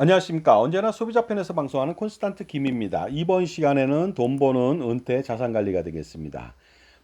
안녕하십니까. 언제나 소비자 편에서 방송하는 콘스탄트 김입니다. 이번 시간에는 돈 버는 은퇴 자산 관리가 되겠습니다.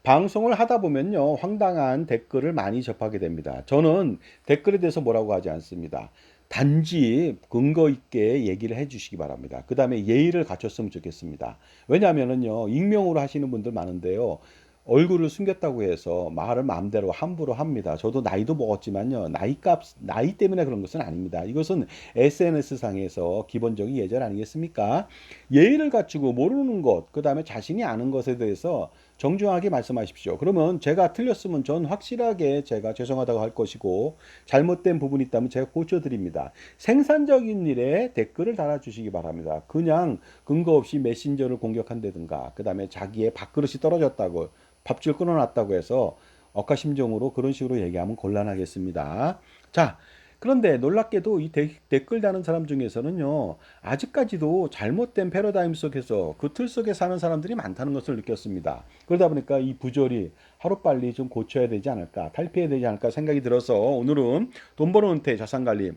방송을 하다 보면요, 황당한 댓글을 많이 접하게 됩니다. 저는 댓글에 대해서 뭐라고 하지 않습니다. 단지 근거 있게 얘기를 해 주시기 바랍니다. 그 다음에 예의를 갖췄으면 좋겠습니다. 왜냐하면요, 익명으로 하시는 분들 많은데요. 얼굴을 숨겼다고 해서 말을 마음대로 함부로 합니다. 저도 나이도 먹었지만요. 나이 때문에 그런 것은 아닙니다. 이것은 SNS 상에서 기본적인 예절 아니겠습니까? 예의를 갖추고 모르는 것, 그 다음에 자신이 아는 것에 대해서 정중하게 말씀하십시오. 그러면 제가 틀렸으면 전 확실하게 제가 죄송하다고 할 것이고, 잘못된 부분이 있다면 제가 고쳐드립니다. 생산적인 일에 댓글을 달아주시기 바랍니다. 그냥 근거 없이 메신저를 공격한다든가, 그 다음에 자기의 밥그릇이 떨어졌다고, 밥줄 끊어놨다고 해서 억하심정으로 그런 식으로 얘기하면 곤란하겠습니다. 자, 그런데 놀랍게도 이 댓글 다는 사람 중에서는요, 아직까지도 잘못된 패러다임 속에서 그 틀 속에 사는 사람들이 많다는 것을 느꼈습니다. 그러다 보니까 이 부조리 하루빨리 좀 고쳐야 되지 않을까, 탈피해야 되지 않을까 생각이 들어서 오늘은 돈 버는 은퇴 자산관리,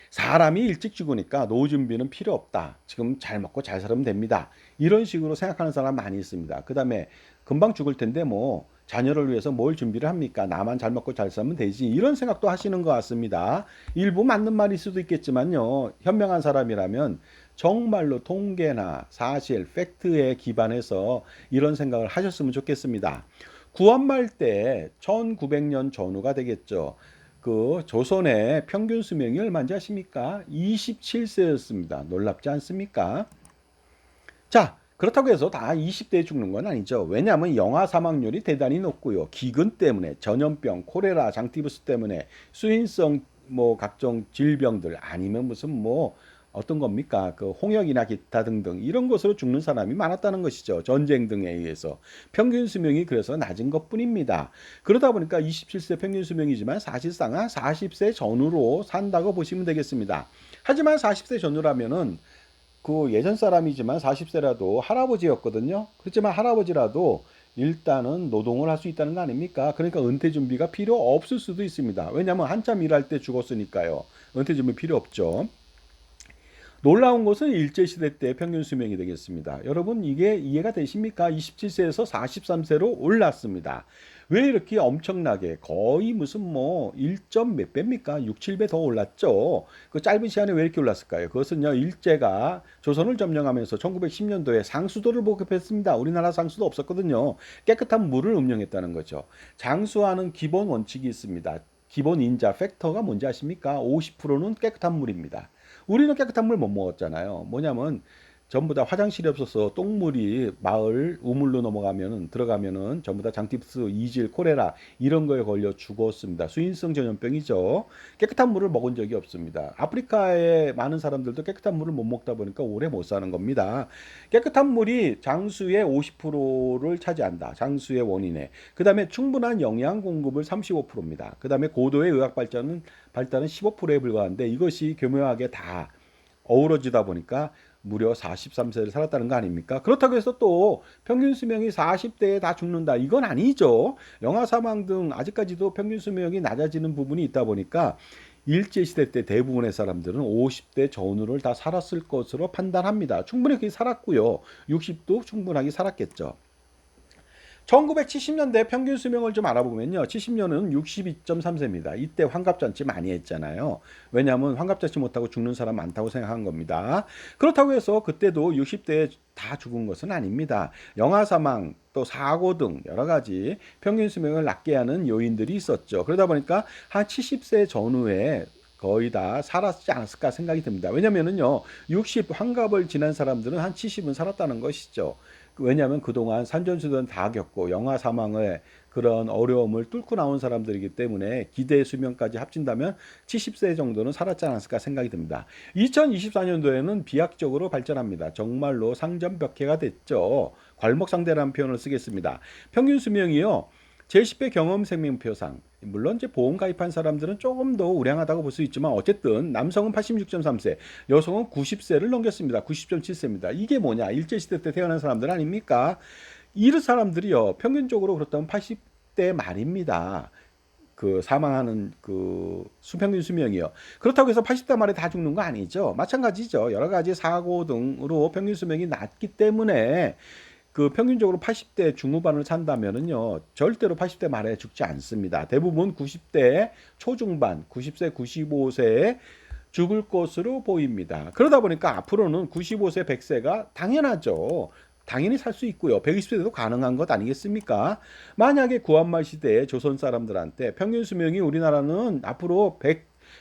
사람이 일찍 죽으니까 노후 준비는 필요 없다. 지금 잘 먹고 잘 살면 됩니다. 이런 식으로 생각하는 사람 많이 있습니다. 그 다음에 금방 죽을 텐데 뭐 자녀를 위해서 뭘 준비를 합니까? 나만 잘 먹고 잘 살면 되지. 이런 생각도 하시는 것 같습니다. 일부 맞는 말일 수도 있겠지만요. 현명한 사람이라면 정말로 통계나 사실, 팩트에 기반해서 이런 생각을 하셨으면 좋겠습니다. 구한말 때 1900년 전후가 되겠죠. 그 조선의 평균 수명이 얼마인지 아십니까? 27세였습니다. 놀랍지 않습니까? 자, 그렇다고 해서 다 20대에 죽는 건 아니죠. 왜냐하면 영아 사망률이 대단히 높고요. 기근 때문에 전염병, 콜레라, 장티푸스 때문에 수인성 뭐 각종 질병들 아니면 무슨 뭐 어떤 겁니까? 그 홍역이나 기타 등등 이런 것으로 죽는 사람이 많았다는 것이죠. 전쟁 등에 의해서. 평균 수명이 그래서 낮은 것뿐입니다. 그러다 보니까 27세 평균 수명이지만 사실상은 40세 전후로 산다고 보시면 되겠습니다. 하지만 40세 전후라면은 그 예전 사람이지만 40세라도 할아버지였거든요. 그렇지만 할아버지라도 일단은 노동을 할 수 있다는 거 아닙니까? 그러니까 은퇴 준비가 필요 없을 수도 있습니다. 왜냐하면 한참 일할 때 죽었으니까요. 은퇴 준비 필요 없죠. 놀라운 것은 일제시대 때 평균 수명이 되겠습니다. 여러분 이게 이해가 되십니까? 27세에서 43세로 올랐습니다. 왜 이렇게 엄청나게 거의 무슨 뭐 1점 몇 배입니까? 6, 7배 더 올랐죠. 그 짧은 시간에 왜 이렇게 올랐을까요? 그것은요. 일제가 조선을 점령하면서 1910년도에 상수도를 보급했습니다. 우리나라 상수도 없었거든요. 깨끗한 물을 음용했다는 거죠. 장수하는 기본 원칙이 있습니다. 기본 인자 팩터가 뭔지 아십니까? 50%는 깨끗한 물입니다. 우리는 깨끗한 물 못 먹었잖아요. 뭐냐면 전부 다 화장실이 없어서 똥물이 마을 우물로 넘어가면은 들어가면은 전부 다 장티푸스, 이질, 콜레라 이런 거에 걸려 죽었습니다. 수인성 전염병이죠. 깨끗한 물을 먹은 적이 없습니다. 아프리카의 많은 사람들도 깨끗한 물을 못 먹다 보니까 오래 못 사는 겁니다. 깨끗한 물이 장수의 50%를 차지한다. 장수의 원인에. 그다음에 충분한 영양 공급을 35%입니다. 그다음에 고도의 의학 발달은 15%에 불과한데 이것이 교묘하게 다 어우러지다 보니까 무려 43세를 살았다는 거 아닙니까? 그렇다고 해서 또 평균 수명이 40대에 다 죽는다. 이건 아니죠. 영아 사망 등 아직까지도 평균 수명이 낮아지는 부분이 있다 보니까 일제시대 때 대부분의 사람들은 50대 전후를 다 살았을 것으로 판단합니다. 충분히 그렇게 살았고요. 60도 충분하게 살았겠죠. 1970년대 평균 수명을 좀 알아보면요. 70년은 62.3세입니다. 이때 환갑잔치 많이 했잖아요. 왜냐하면 환갑잔치 못하고 죽는 사람 많다고 생각한 겁니다. 그렇다고 해서 그때도 60대에 다 죽은 것은 아닙니다. 영아 사망, 또 사고 등 여러 가지 평균 수명을 낮게 하는 요인들이 있었죠. 그러다 보니까 한 70세 전후에 거의 다 살았지 않았을까 생각이 듭니다. 왜냐면은요, 60 환갑을 지난 사람들은 한 70은 살았다는 것이죠. 왜냐하면 그동안 산전수전 다 겪고 영아 사망의 그런 어려움을 뚫고 나온 사람들이기 때문에 기대 수명까지 합친다면 70세 정도는 살았지 않았을까 생각이 듭니다. 2024년도에는 비약적으로 발전합니다. 정말로 상전벽해가 됐죠. 괄목상대라는 표현을 쓰겠습니다. 평균 수명이요. 제10회 경험 생명표상. 물론 이제 보험 가입한 사람들은 조금 더 우량하다고 볼 수 있지만 어쨌든 남성은 86.3세, 여성은 90세를 넘겼습니다. 90.7세입니다. 이게 뭐냐? 일제시대 때 태어난 사람들 아닙니까? 이 사람들이요. 평균적으로 그렇다면 80대 말입니다. 그 사망하는 그 수평균 수명이요. 그렇다고 해서 80대 말에 다 죽는 거 아니죠. 마찬가지죠. 여러 가지 사고 등으로 평균 수명이 낮기 때문에 그 평균적으로 80대 중후반을 산다면은요, 절대로 80대 말에 죽지 않습니다. 대부분 90대 초중반, 90세, 95세에 죽을 것으로 보입니다. 그러다 보니까 앞으로는 95세, 100세가 당연하죠. 당연히 살 수 있고요. 120세도 가능한 것 아니겠습니까? 만약에 구한말 시대에 조선 사람들한테 평균 수명이 우리나라는 앞으로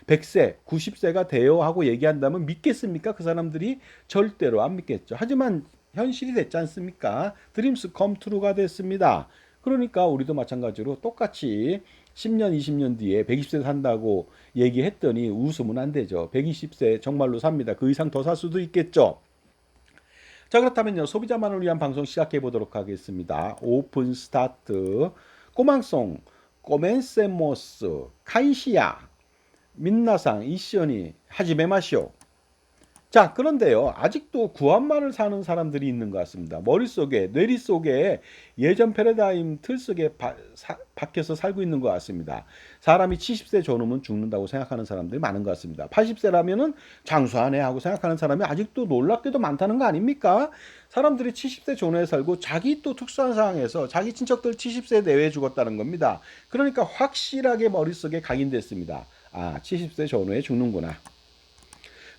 100세, 90세가 돼요 하고 얘기한다면 믿겠습니까? 그 사람들이 절대로 안 믿겠죠. 하지만 현실이 됐지 않습니까? 드림스 컴 트루가 됐습니다. 그러니까 우리도 마찬가지로 똑같이 10년, 20년 뒤에 120세 산다고 얘기했더니 웃으면 안 되죠. 120세 정말로 삽니다. 그 이상 더 살 수도 있겠죠. 자, 그렇다면요, 소비자만을 위한 방송 시작해 보도록 하겠습니다. 오픈 스타트. 꼬망송, 꼬멘세모스, 카이시야, 민나상, 이시연이 하지메 마시오. 자, 그런데요, 아직도 구한말을 사는 사람들이 있는 것 같습니다. 머릿속에, 뇌리 속에 예전 패러다임 틀 속에 박혀서 살고 있는 것 같습니다. 사람이 70세 저넘으면 죽는다고 생각하는 사람들이 많은 것 같습니다. 80세라면은 장수하네 하고 생각하는 사람이 아직도 놀랍게도 많다는 거 아닙니까? 사람들이 70세 전후에 살고 자기 또 특수한 상황에서 자기 친척들 70세 내외에 죽었다는 겁니다. 그러니까 확실하게 머릿속에 각인됐습니다. 아, 70세 전후에 죽는구나.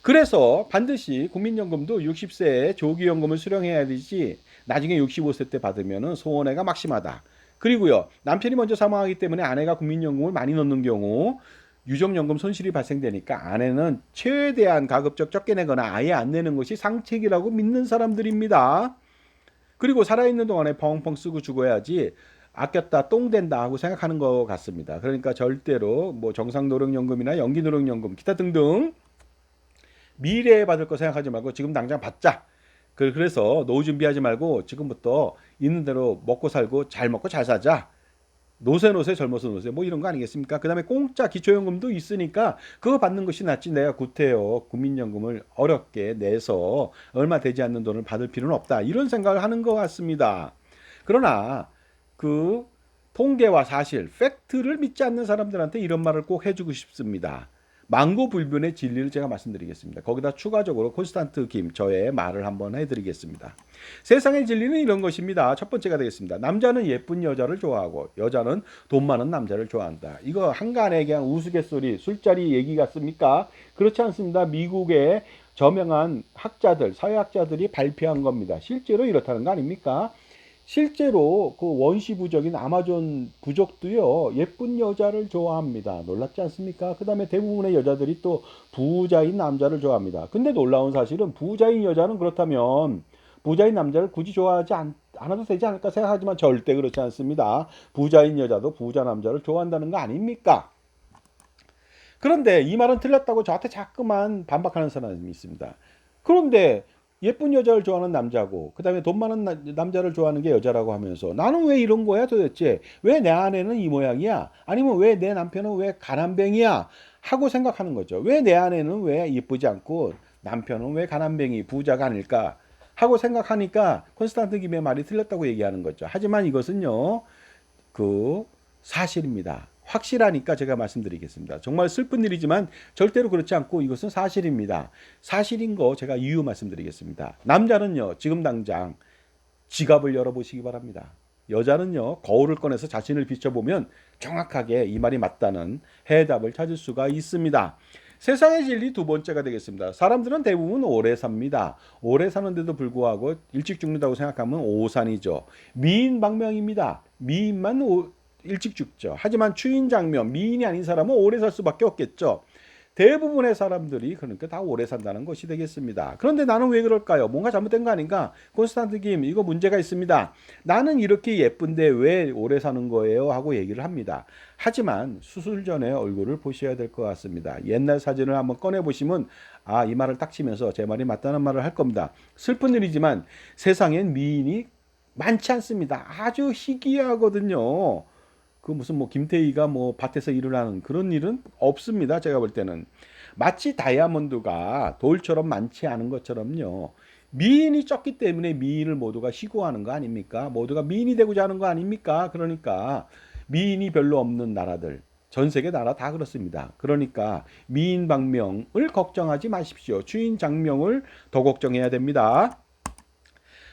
그래서 반드시 국민연금도 60세에 조기연금을 수령해야 되지 나중에 65세 때 받으면 소원해가 막심하다. 그리고요, 남편이 먼저 사망하기 때문에 아내가 국민연금을 많이 넣는 경우 유족연금 손실이 발생되니까 아내는 최대한 가급적 적게 내거나 아예 안 내는 것이 상책이라고 믿는 사람들입니다. 그리고 살아있는 동안에 펑펑 쓰고 죽어야지 아꼈다 똥 된다 하고 생각하는 것 같습니다. 그러니까 절대로 뭐 정상노령연금이나 연기노령연금 기타 등등 미래에 받을 거 생각하지 말고 지금 당장 받자. 그래서 노후 준비하지 말고 지금부터 있는 대로 먹고 살고 잘 먹고 잘 사자. 노세 젊어서 노세 뭐 이런 거 아니겠습니까? 그다음에 공짜 기초연금도 있으니까 그거 받는 것이 낫지 내가 구태여 국민연금을 어렵게 내서 얼마 되지 않는 돈을 받을 필요는 없다. 이런 생각을 하는 것 같습니다. 그러나 그 통계와 사실, 팩트를 믿지 않는 사람들한테 이런 말을 꼭 해주고 싶습니다. 망고불변의 진리를 제가 말씀드리겠습니다. 거기다 추가적으로 콘스탄트 김 저의 말을 한번 해드리겠습니다. 세상의 진리는 이런 것입니다. 첫 번째가 되겠습니다. 남자는 예쁜 여자를 좋아하고 여자는 돈 많은 남자를 좋아한다. 이거 한간에 그냥 우스갯소리 술자리 얘기 같습니까? 그렇지 않습니다. 미국의 저명한 학자들, 사회학자들이 발표한 겁니다. 실제로 이렇다는 거 아닙니까? 실제로 그 원시 부족인 아마존 부족도요, 예쁜 여자를 좋아합니다. 놀랍지 않습니까? 그 다음에 대부분의 여자들이 또 부자인 남자를 좋아합니다. 근데 놀라운 사실은 부자인 여자는 그렇다면 부자인 남자를 굳이 좋아하지 않아도 되지 않을까 생각하지만 절대 그렇지 않습니다. 부자인 여자도 부자 남자를 좋아한다는 거 아닙니까? 그런데 이 말은 틀렸다고 저한테 자꾸만 반박하는 사람이 있습니다. 그런데 예쁜 여자를 좋아하는 남자고 그다음에 돈 많은 남자를 좋아하는 게 여자라고 하면서 나는 왜 이런 거야 도대체? 왜 내 아내는 이 모양이야? 아니면 왜 내 남편은 왜 가난뱅이야? 하고 생각하는 거죠. 왜 내 아내는 왜 예쁘지 않고 남편은 왜 가난뱅이 부자가 아닐까? 하고 생각하니까 콘스탄트 김의 말이 틀렸다고 얘기하는 거죠. 하지만 이것은요. 그 사실입니다. 확실하니까 제가 말씀드리겠습니다. 정말 슬픈 일이지만 절대로 그렇지 않고 이것은 사실입니다. 사실인 거 제가 이유 말씀드리겠습니다. 남자는요, 지금 당장 지갑을 열어보시기 바랍니다. 여자는요, 거울을 꺼내서 자신을 비춰보면 정확하게 이 말이 맞다는 해답을 찾을 수가 있습니다. 세상의 진리 두 번째가 되겠습니다. 사람들은 대부분 오래 삽니다. 오래 사는데도 불구하고 일찍 죽는다고 생각하면 오산이죠. 미인방명입니다. 미인만 일찍 죽죠. 하지만 추인장면, 미인이 아닌 사람은 오래 살 수밖에 없겠죠. 대부분의 사람들이 그러니까 다 오래 산다는 것이 되겠습니다. 그런데 나는 왜 그럴까요? 뭔가 잘못된 거 아닌가? 콘스탄트 김, 이거 문제가 있습니다. 나는 이렇게 예쁜데 왜 오래 사는 거예요? 하고 얘기를 합니다. 하지만 수술 전에 얼굴을 보셔야 될 것 같습니다. 옛날 사진을 한번 꺼내 보시면 아, 이 말을 딱 치면서 제 말이 맞다는 말을 할 겁니다. 슬픈 일이지만 세상엔 미인이 많지 않습니다. 아주 희귀하거든요. 그 무슨 뭐 김태희가 뭐 밭에서 일을 하는 그런 일은 없습니다. 제가 볼 때는 마치 다이아몬드가 돌처럼 많지 않은 것처럼요. 미인이 적기 때문에 미인을 모두가 희구하는 거 아닙니까? 모두가 미인이 되고자 하는 거 아닙니까? 그러니까 미인이 별로 없는 나라들, 전 세계 나라 다 그렇습니다. 그러니까 미인 방명을 걱정하지 마십시오. 주인 장명을 더 걱정해야 됩니다.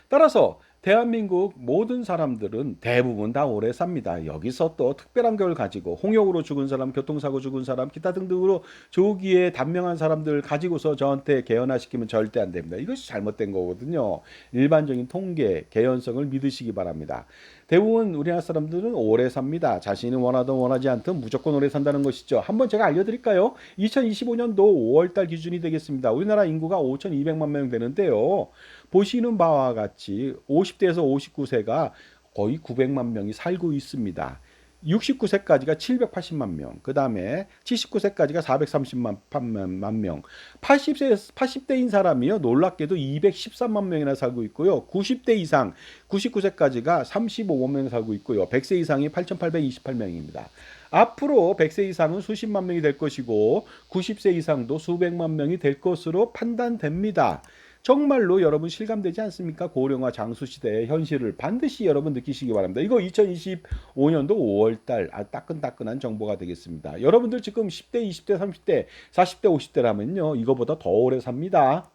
따라서 대한민국 모든 사람들은 대부분 다 오래 삽니다. 여기서 또 특별한 걸 가지고 홍역으로 죽은 사람, 교통사고 죽은 사람, 기타 등등으로 조기에 단명한 사람들 가지고서 저한테 개연화시키면 절대 안 됩니다. 이것이 잘못된 거거든요. 일반적인 통계, 개연성을 믿으시기 바랍니다. 대부분 우리나라 사람들은 오래 삽니다. 자신이 원하든 원하지 않든 무조건 오래 산다는 것이죠. 한번 제가 알려드릴까요? 2025년도 5월달 기준이 되겠습니다. 우리나라 인구가 5,200만 명 되는데요. 보시는 바와 같이 50대에서 59세가 거의 900만 명이 살고 있습니다. 69세까지가 780만 명, 그 다음에 79세까지가 430만 명, 80대인 사람이요, 놀랍게도 213만 명이나 살고 있고요, 90대 이상, 99세까지가 35만 명 살고 있고요, 100세 이상이 8,828명입니다. 앞으로 100세 이상은 수십만 명이 될 것이고, 90세 이상도 수백만 명이 될 것으로 판단됩니다. 정말로 여러분 실감되지 않습니까? 고령화 장수시대의 현실을 반드시 여러분 느끼시기 바랍니다. 이거 2025년도 5월달 따끈따끈한 정보가 되겠습니다. 여러분들 지금 10대, 20대, 30대, 40대, 50대라면요. 이거보다 더 오래 삽니다.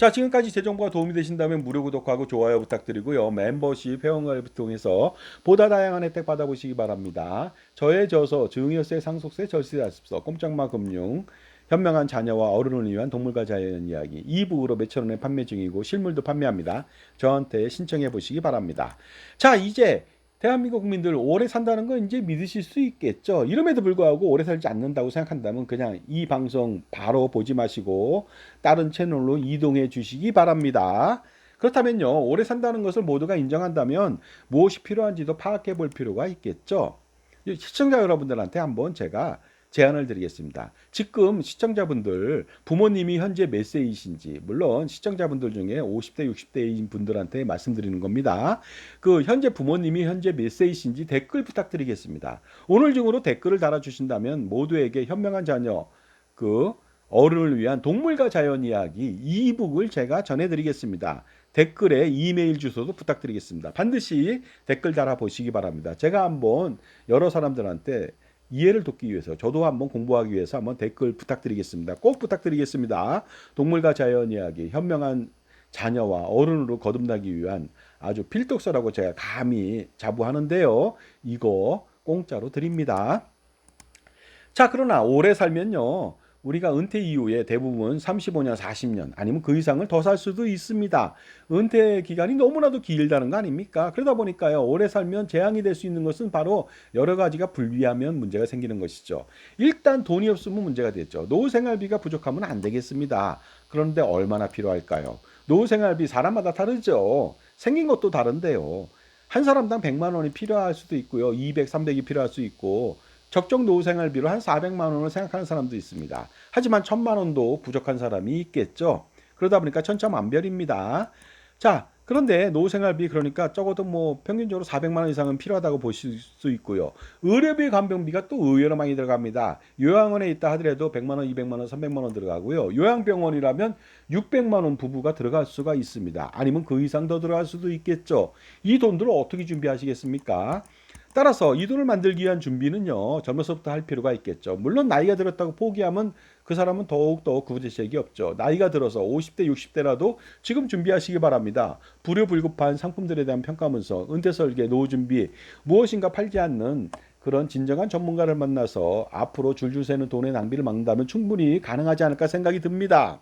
자, 지금까지 제 정보가 도움이 되신다면 무료 구독하고 좋아요 부탁드리고요. 멤버십 회원가입을 통해서 보다 다양한 혜택 받아보시기 바랍니다. 저의 저서, 증여세, 상속세, 절세자습서, 꼼짝마 금융, 현명한 자녀와 어른을 위한 동물과 자연 이야기 2부로 몇천 원에 판매 중이고 실물도 판매합니다. 저한테 신청해 보시기 바랍니다. 자, 이제 대한민국 국민들 오래 산다는 건 이제 믿으실 수 있겠죠. 이름에도 불구하고 오래 살지 않는다고 생각한다면 그냥 이 방송 바로 보지 마시고 다른 채널로 이동해 주시기 바랍니다. 그렇다면요, 오래 산다는 것을 모두가 인정한다면 무엇이 필요한지도 파악해 볼 필요가 있겠죠. 시청자 여러분들한테 한번 제가 제안을 드리겠습니다. 지금 시청자분들 부모님이 현재 몇 세이신지, 물론 시청자분들 중에 50대 60대인 분들한테 말씀드리는 겁니다. 그 현재 부모님이 현재 몇 세이신지 댓글 부탁드리겠습니다. 오늘 중으로 댓글을 달아주신다면 모두에게 현명한 자녀, 그 어른을 위한 동물과 자연 이야기 이북을 제가 전해드리겠습니다. 댓글에 이메일 주소도 부탁드리겠습니다. 반드시 댓글 달아보시기 바랍니다. 제가 한번 여러 사람들한테 이해를 돕기 위해서, 저도 한번 공부하기 위해서 한번 댓글 부탁드리겠습니다. 꼭 부탁드리겠습니다. 동물과 자연 이야기, 현명한 자녀와 어른으로 거듭나기 위한 아주 필독서라고 제가 감히 자부하는데요. 이거 공짜로 드립니다. 자, 그러나 오래 살면요, 우리가 은퇴 이후에 대부분 35년, 40년 아니면 그 이상을 더 살 수도 있습니다. 은퇴 기간이 너무나도 길다는 거 아닙니까? 그러다 보니까요, 오래 살면 재앙이 될 수 있는 것은 바로 여러 가지가 불리하면 문제가 생기는 것이죠. 일단 돈이 없으면 문제가 되죠. 노후 생활비가 부족하면 안 되겠습니다. 그런데 얼마나 필요할까요? 노후 생활비 사람마다 다르죠. 생긴 것도 다른데요. 한 사람당 100만 원이 필요할 수도 있고요. 200, 300이 필요할 수 있고, 적정 노후 생활비로 한 400만 원을 생각하는 사람도 있습니다. 하지만 1000만 원도 부족한 사람이 있겠죠. 그러다 보니까 천차만별입니다. 자, 그런데 노후 생활비, 그러니까 적어도 뭐 평균적으로 400만 원 이상은 필요하다고 보실 수 있고요. 의료비, 간병비가 또 의외로 많이 들어갑니다. 요양원에 있다 하더라도 100만 원, 200만 원, 300만 원 들어가고요. 요양병원이라면 600만 원 부부가 들어갈 수가 있습니다. 아니면 그 이상 더 들어갈 수도 있겠죠. 이 돈들을 어떻게 준비하시겠습니까? 따라서 이 돈을 만들기 위한 준비는요, 젊어서부터 할 필요가 있겠죠. 물론 나이가 들었다고 포기하면 그 사람은 더욱더 구제책이 없죠. 나이가 들어서 50대, 60대라도 지금 준비하시기 바랍니다. 불효불급한 상품들에 대한 평가문서, 은퇴설계, 노후준비, 무엇인가 팔지 않는 그런 진정한 전문가를 만나서 앞으로 줄줄 새는 돈의 낭비를 막는다면 충분히 가능하지 않을까 생각이 듭니다.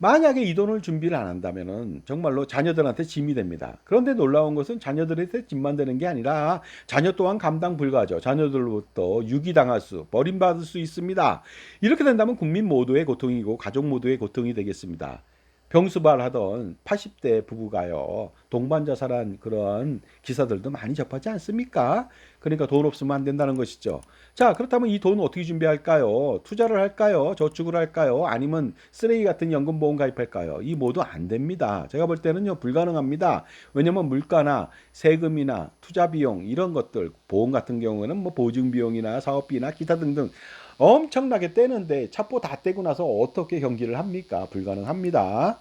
만약에 이 돈을 준비를 안 한다면은 정말로 자녀들한테 짐이 됩니다. 그런데 놀라운 것은 자녀들한테 짐만 되는 게 아니라 자녀 또한 감당 불가죠. 자녀들로부터 유기당할 수, 버림받을 수 있습니다. 이렇게 된다면 국민 모두의 고통이고 가족 모두의 고통이 되겠습니다. 병수발하던 80대 부부가요, 동반 자살한 그런 기사들도 많이 접하지 않습니까? 그러니까 돈 없으면 안 된다는 것이죠. 자, 그렇다면 이 돈은 어떻게 준비할까요? 투자를 할까요? 저축을 할까요? 아니면 쓰레기 같은 연금보험 가입할까요? 이 모두 안 됩니다. 제가 볼 때는요, 불가능합니다. 왜냐면 물가나 세금이나 투자 비용 이런 것들, 보험 같은 경우에는 뭐 보증 비용이나 사업비나 기타 등등 엄청나게 떼는데 차포 다 떼고 나서 어떻게 경기를 합니까? 불가능합니다.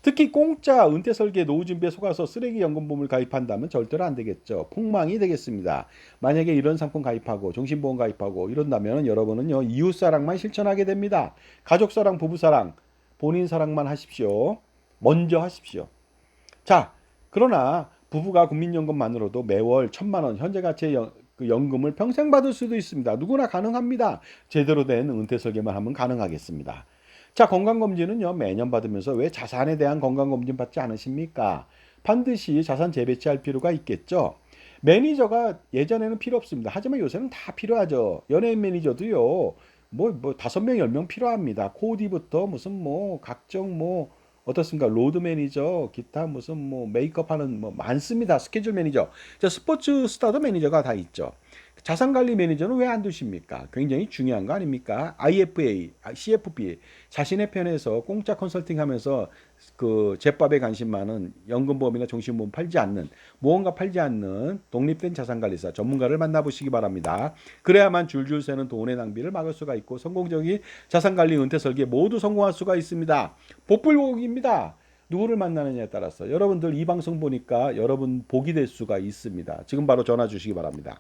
특히 공짜 은퇴 설계 노후 준비에 속아서 쓰레기 연금보험을 가입한다면 절대로 안 되겠죠. 폭망이 되겠습니다. 만약에 이런 상품 가입하고 종신보험 가입하고 이런다면 여러분은요 이웃사랑만 실천하게 됩니다. 가족사랑, 부부사랑, 본인 사랑만 하십시오. 먼저 하십시오. 자, 그러나 부부가 국민연금만으로도 매월 1,000만 원 현재 가치의 그 연금을 평생 받을 수도 있습니다. 누구나 가능합니다. 제대로 된 은퇴 설계만 하면 가능하겠습니다. 자, 건강검진은요 매년 받으면서 왜 자산에 대한 건강검진 받지 않으십니까? 반드시 자산 재배치할 필요가 있겠죠. 매니저가 예전에는 필요 없습니다. 하지만 요새는 다 필요하죠. 연예인 매니저도요 뭐 5명 10명 필요합니다. 코디부터 무슨 뭐 각종 뭐 어떻습니까? 로드 매니저, 기타 무슨 뭐 메이크업 하는 뭐 많습니다. 스케줄 매니저. 자, 스포츠 스타도 매니저가 다 있죠. 자산 관리 매니저는 왜 안 두십니까? 굉장히 중요한 거 아닙니까? IFA, CFP 자신의 편에서 공짜 컨설팅 하면서 그 제밥에 관심 많은 연금보험이나 종신보험 팔지 않는 무언가 팔지 않는 독립된 자산관리사 전문가를 만나보시기 바랍니다. 그래야만 줄줄 새는 돈의 낭비를 막을 수가 있고 성공적인 자산관리 은퇴 설계 모두 성공할 수가 있습니다. 복불복입니다. 누구를 만나느냐에 따라서 여러분들 이 방송 보니까 여러분 복이 될 수가 있습니다. 지금 바로 전화 주시기 바랍니다.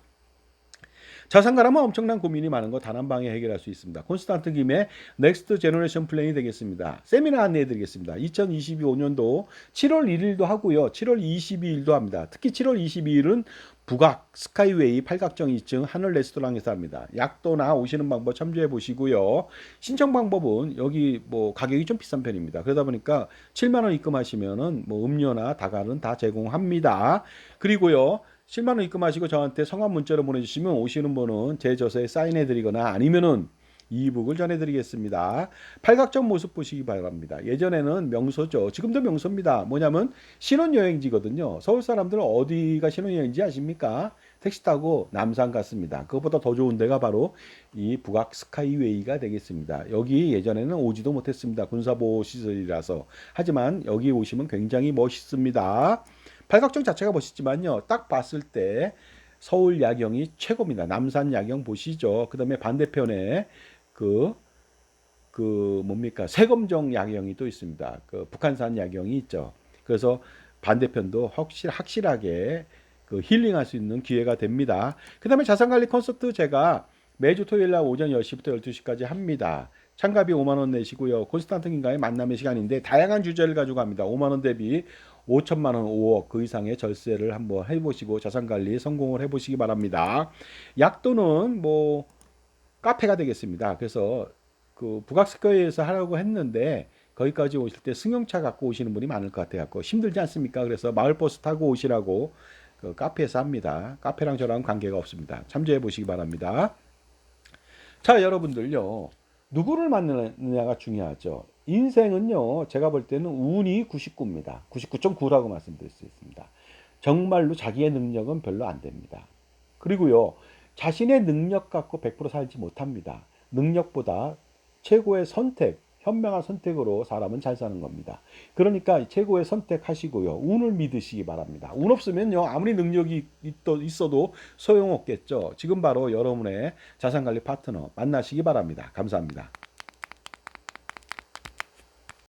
자산가라면 엄청난 고민이 많은 거 단 한 방에 해결할 수 있습니다. 콘스탄트 김의 넥스트 제너레이션 플랜이 되겠습니다. 세미나 안내해 드리겠습니다. 2025년도 7월 1일도 하고요. 7월 22일도 합니다. 특히 7월 22일은 북악 스카이웨이 팔각정 2층 하늘 레스토랑에서 합니다. 약도나 오시는 방법 참조해 보시고요. 신청 방법은 여기 뭐 가격이 좀 비싼 편입니다. 그러다 보니까 7만 원 입금하시면은 뭐 음료나 다갈은 다 제공합니다. 그리고요. 7만 원 입금하시고 저한테 성함 문자로 보내주시면 오시는 분은 제 저서에 사인해드리거나 아니면은 이북을 전해드리겠습니다. 팔각정 모습 보시기 바랍니다. 예전에는 명소죠. 지금도 명소입니다. 뭐냐면 신혼여행지거든요. 서울 사람들은 어디가 신혼여행지 아십니까? 택시 타고 남산 갔습니다. 그것보다 더 좋은 데가 바로 이 북악 스카이웨이가 되겠습니다. 여기 예전에는 오지도 못했습니다. 군사보호 시설이라서. 하지만 여기 오시면 굉장히 멋있습니다. 팔각정 자체가 멋있지만요. 딱 봤을 때 서울 야경이 최고입니다. 남산 야경 보시죠. 그 다음에 반대편에 뭡니까? 세검정 야경이 또 있습니다. 그 북한산 야경이 있죠. 그래서 반대편도 확실하게 그 힐링할 수 있는 기회가 됩니다. 그 다음에 자산관리 콘서트 제가 매주 토요일 날 오전 10시부터 12시까지 합니다. 참가비 5만 원 내시고요. 콘스탄트인과의 만남의 시간인데 다양한 주제를 가지고 합니다. 5만 원 대비 5천만 원, 5억 그 이상의 절세를 한번 해보시고 자산관리 성공을 해보시기 바랍니다. 약도는 뭐 카페가 되겠습니다. 그래서 그 북악스퀘어에서 하려고 했는데 거기까지 오실 때 승용차 갖고 오시는 분이 많을 것 같아 갖고 힘들지 않습니까? 그래서 마을버스 타고 오시라고 그 카페에서 합니다. 카페랑 저랑 관계가 없습니다. 참조해 보시기 바랍니다. 자, 여러분들요. 누구를 만나느냐가 중요하죠. 인생은요, 제가 볼 때는 운이 99입니다. 99.9라고 말씀드릴 수 있습니다. 정말로 자기의 능력은 별로 안 됩니다. 그리고요, 자신의 능력 갖고 100% 살지 못합니다. 능력보다 최고의 선택, 현명한 선택으로 사람은 잘 사는 겁니다. 그러니까 최고의 선택하시고요. 운을 믿으시기 바랍니다. 운 없으면요. 아무리 능력이 있어도 소용없겠죠. 지금 바로 여러분의 자산관리 파트너 만나시기 바랍니다. 감사합니다.